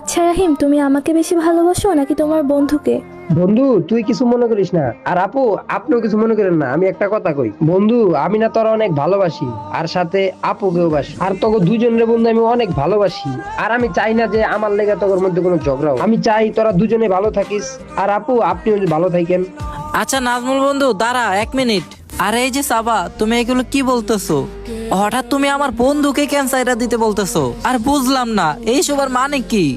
আচ্ছা রাহিম, তুমি আমাকে বেশি ভালোবাসো নাকি তোমার বন্ধুকে? বন্ধু তুই কিছু মনে করিস না, আর আপু আপনিও কিছু মনে করেন না। আমি একটা কথা কই বন্ধু, আমি না তোরা অনেক ভালোবাসি, আর সাথে আপুকেও বাসি, আর তোকে দুজনের বন্ধু আমি অনেক ভালোবাসি। আর আমি চাই না যে আমার লেগে তোর মধ্যে কোনো ঝগড়া হোক। আমি চাই তোরা দুজনে ভালো থাকিস, আর আপু আপনিও ভালো থাকেন। আচ্ছা নাজমুল বন্ধু দাঁড়া 1 মিনিট। আরে এই যে সাবা, তুমি এগুলো কি বলতেছো? হঠাৎ তুমি আমার বন্ধুকে ক্যান্সার দিতে বলতেছো? আর বুঝলাম না এইসবের মানে কি?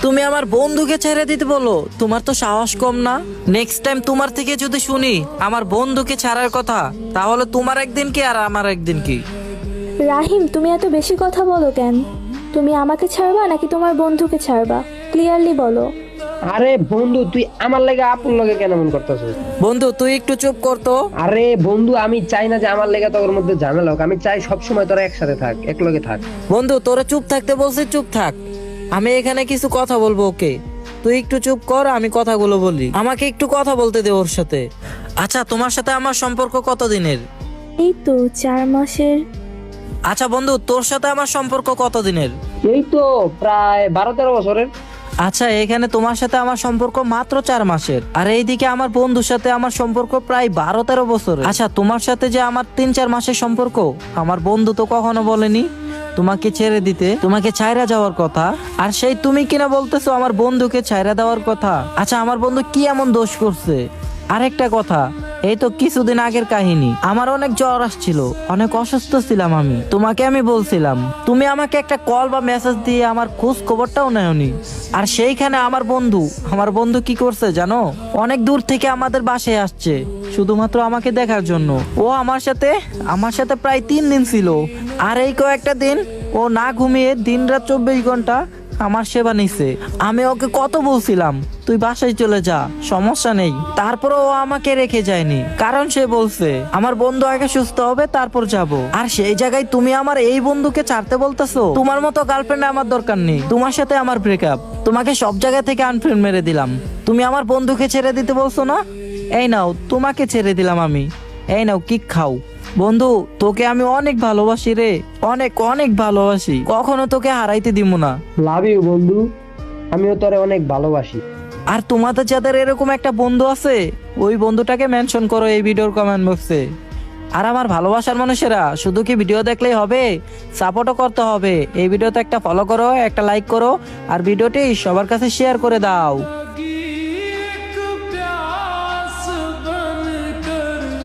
তুমি আমার বন্ধুকে ছেড়ে দিতে বলো? তোমার তো সাহস কম না? নেক্সট টাইম তোমার থেকে যদি শুনি আমার বন্ধুকে ছাড়ার কথা, তাহলে তোমার একদিন কি আর আমার একদিন কি? রাহিম, তুমি এত বেশি কথা বলো কেন? তুমি আমাকে ছাড়বা নাকি তোমার বন্ধুকে ছাড়বা? ক্লিয়ারলি বলো। আরে বন্ধু তুই আমার লেগে আপুর লগে কেন মন করতেছিস? বন্ধু তুই একটু চুপ করতো। আরে বন্ধু আমি চাই না যে আমার লেগে তোর মধ্যে ঝামেলা হোক। আমি চাই সবসময় তোরা একসাথে থাক, একলগে থাক। বন্ধু তোরা চুপ থাকতে বলছিস, চুপ থাক। আমি এখানে কিছু কথা বলবো, ওকে? তুই একটু চুপ কর, আমি কথাগুলো বলি। আমাকে একটু কথা বলতে দে ওর সাথে। আচ্ছা তোমার সাথে আমার সম্পর্ক কতদিনের? এই তো 4 মাসের। আচ্ছা বন্ধু তোর সাথে আমার সম্পর্ক কতদিনের? এই তো প্রায় 12-13 বছরের। আচ্ছা এখানে তোমার সাথে আমার সম্পর্ক মাত্র 4 মাসের, আর এইদিকে আমার বন্ধুর সাথে আমার সম্পর্ক প্রায় 12-13 বছরের। আচ্ছা তোমার সাথে যে আমার 3-4 মাসের সম্পর্ক, আমার বন্ধু তো কখনো বলেনি তোমাকে ছেড়ে দিতে, তোমাকে ছাইরা যাওয়ার কথা। আর সেই তুমি কিনা বলতেছো আমার বন্ধুকে ছাইরা দেওয়ার কথা। আচ্ছা আমার বন্ধু কি এমন দোষ করছে? আরেকটা কথা, এই তো কিছুদিন আগের কাহিনী, আমার অনেক জ্বর আসছিল, অনেক অসুস্থ ছিলাম আমি, তোমাকে আমি বলছিলাম, তুমি আমাকে একটা কল বা মেসেজ দিয়ে আমার খোঁজ খবরটাও নেওনি। আর সেইখানে আমার বন্ধু কি করছে জানো? অনেক দূর থেকে আমাদের বাসায় আসছে শুধুমাত্র আমাকে দেখার জন্য। ও আমার সাথে প্রায় 3 দিন ছিল। আর এই কয়েকটা দিন ও না ঘুমিয়ে দিনরাত 24 ঘন্টা আমার সেবা নিছে। আমি ওকে কত বলছিলাম তুই বাসায় চলে যা, সমস্যা নেই, তারপর ও আমাকে রেখে যায়নি। কারণ সে বলছে আমার বন্ধু আগে সুস্থ হবে তারপর যাব। আর সেই জায়গায় তুমি আমার এই বন্ধুকে ছাড়তে বলতেছো? তোমার মতো গার্লফ্রেন্ড আমার দরকার নেই, তোমার সাথে আমার ব্রেকআপ। তোমাকে সব জায়গা থেকে আনফ্রেন্ড মেরে দিলাম, তুমি আমার বন্ধুকে ছেড়ে দিতে বলছো না? এই নাও তোমাকে ছেড়ে দিলাম আমি, এই নাও কিক খাও। বন্ধু তোকে আমি অনেক ভালোবাসি রে, অনেক অনেক ভালোবাসি, কখনো তোকে হারাইতে দিব না। লাভ ইউ বন্ধু, আমিও তোরে অনেক ভালোবাসি। আর তোমাদের যাদের এরকম একটা বন্ধু আছে, ওই বন্ধুটাকে মেনশন করো এই ভিডিওর কমেন্ট বক্সে। আর আমার ভালোবাসার মানুষেরা, শুধু কি ভিডিও দেখলেই হবে? সাপোর্টও করতে হবে। এই ভিডিওতে একটা ফলো করো, একটা লাইক করো, আর ভিডিওটি সবার কাছে শেয়ার করে দাও।